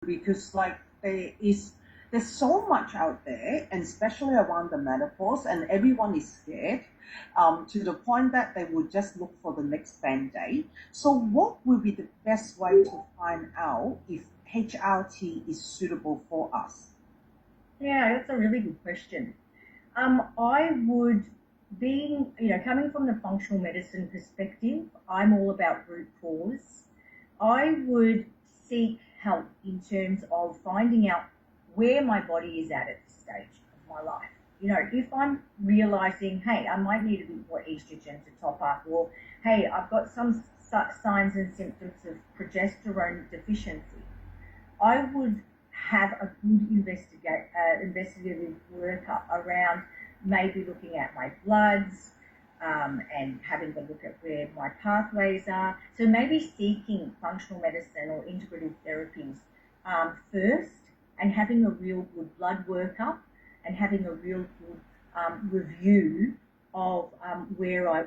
because like there's so much out there, and especially around the menopause, and everyone is scared to the point that they would just look for the next band-aid. So what would be the best way to find out if HRT is suitable for us? Yeah, that's a really good question. I would, coming from the functional medicine perspective, I'm all about root cause. I would seek help in terms of finding out where my body is at this stage of my life. If I'm realizing, hey, I might need a bit more estrogen to top up, or hey, I've got some signs and symptoms of progesterone deficiency, I would have a good investigative workup around maybe looking at my bloods, and having a look at where my pathways are. So maybe seeking functional medicine or integrative therapies first, and having a real good blood workup and having a real good review of where I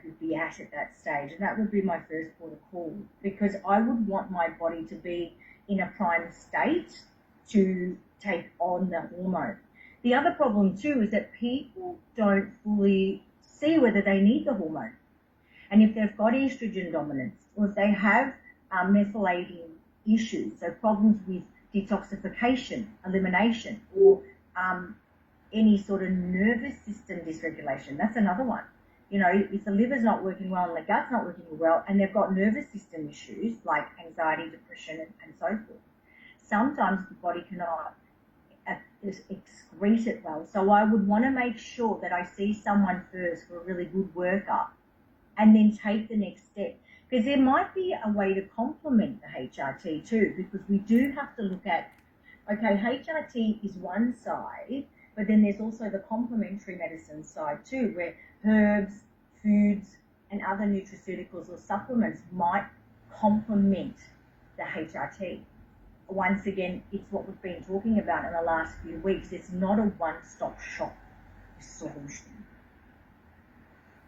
would be at that stage. And that would be my first port of call, because I would want my body to be in a prime state to take on the hormone. The other problem too is that people don't fully see whether they need the hormone. And if they've got estrogen dominance, or if they have methylating issues, so problems with detoxification, elimination, or any sort of nervous system dysregulation, that's another one. If the liver's not working well and the gut's not working well, and they've got nervous system issues like anxiety, depression, and so forth, sometimes the body cannot excrete it well. So I would want to make sure that I see someone first for a really good workup, and then take the next step. Because there might be a way to complement the HRT too, because we do have to look at, okay, HRT is one side, but then there's also the complementary medicine side too, where herbs, foods, and other nutraceuticals or supplements might complement the HRT. Once again, it's what we've been talking about in the last few weeks. It's not a one-stop shop solution.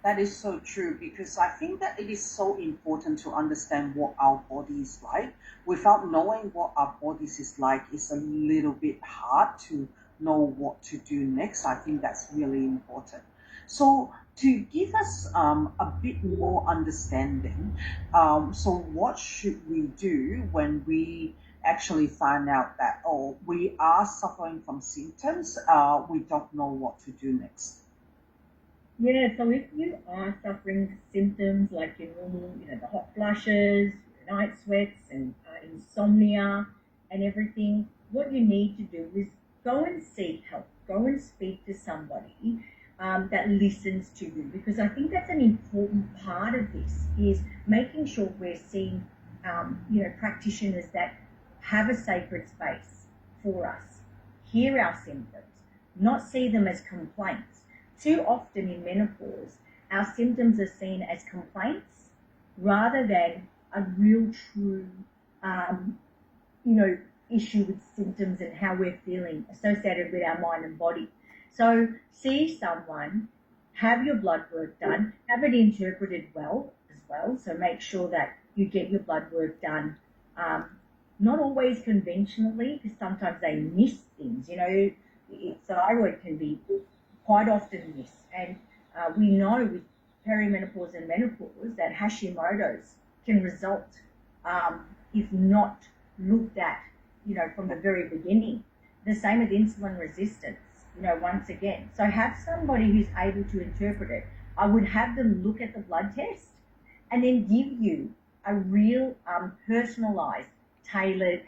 That is so true, because I think that it is so important to understand what our body is like. Without knowing what our bodies is like, it's a little bit hard to know what to do next. I think that's really important. So to give us a bit more understanding, so what should we do when we actually find out that, oh, we are suffering from symptoms, we don't know what to do next? Yeah, so if you are suffering symptoms like your normal, the hot flushes, night sweats, and insomnia and everything, what you need to do is go and seek help. Go and speak to somebody that listens to you, because I think that's an important part of this, is making sure we're seeing, practitioners that have a sacred space for us, hear our symptoms, not see them as complaints. Too often in menopause, our symptoms are seen as complaints rather than a real true, issue with symptoms and how we're feeling associated with our mind and body. So see someone, have your blood work done, have it interpreted well as well. So make sure that you get your blood work done, not always conventionally, because sometimes they miss things. Thyroid can be quite often missed. And we know with perimenopause and menopause that Hashimoto's can result, if not looked at, from the very beginning. The same with insulin resistance, once again. So have somebody who's able to interpret it. I would have them look at the blood test and then give you a real personalized, tailored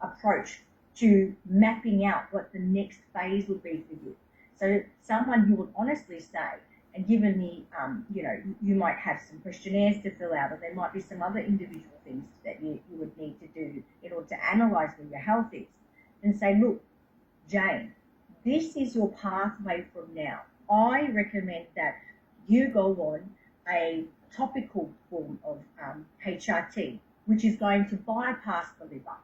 approach to mapping out what the next phase would be for you. So someone who would honestly say, and given the, you might have some questionnaires to fill out, or there might be some other individual things that you would need to do in order to analyse where your health is, and say, look, Jane, this is your pathway from now. I recommend that you go on a topical form of HRT, which is going to bypass the liver.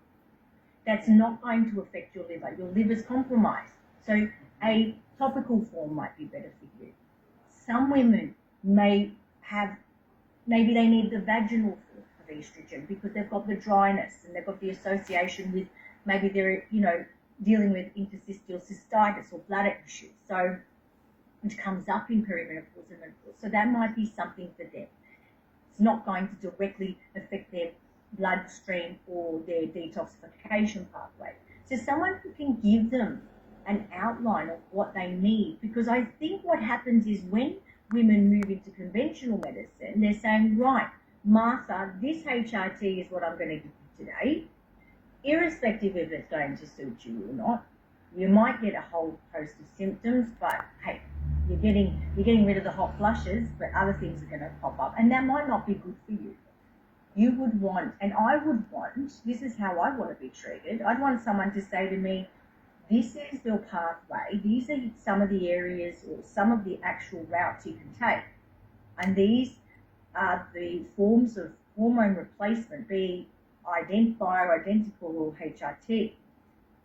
That's not going to affect your liver. Your liver's compromised. So a topical form might be better for you. Some women maybe they need the vaginal form of estrogen because they've got the dryness and they've got the association with maybe they're, dealing with interstitial cystitis or bladder issues. So, which comes up in perimenopause and menopause. So that might be something for them. It's not going to directly affect their bloodstream or their detoxification pathway. So someone who can give them an outline of what they need, because I think what happens is when women move into conventional medicine, they're saying, right, Martha, this HRT is what I'm going to give you today, irrespective if it's going to suit you or not. You might get a whole host of symptoms, but hey, you're getting rid of the hot flushes, but other things are going to pop up, and that might not be good for you. You would want, and I would want, this is how I want to be treated. I'd want someone to say to me, this is your pathway, these are some of the areas or some of the actual routes you can take, and these are the forms of hormone replacement, be bioidentical or HRT,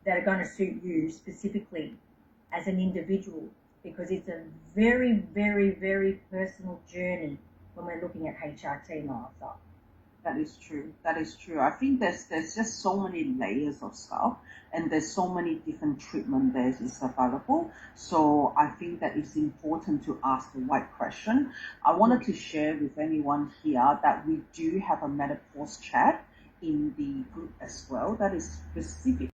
that are going to suit you specifically as an individual, because it's a very, very, very personal journey when we're looking at HRT, Martha. That is true. That is true. I think there's just so many layers of stuff, and there's so many different treatment that is available. So I think that it's important to ask the right question. I wanted to share with anyone here that we do have a menopause chat in the group as well that is specific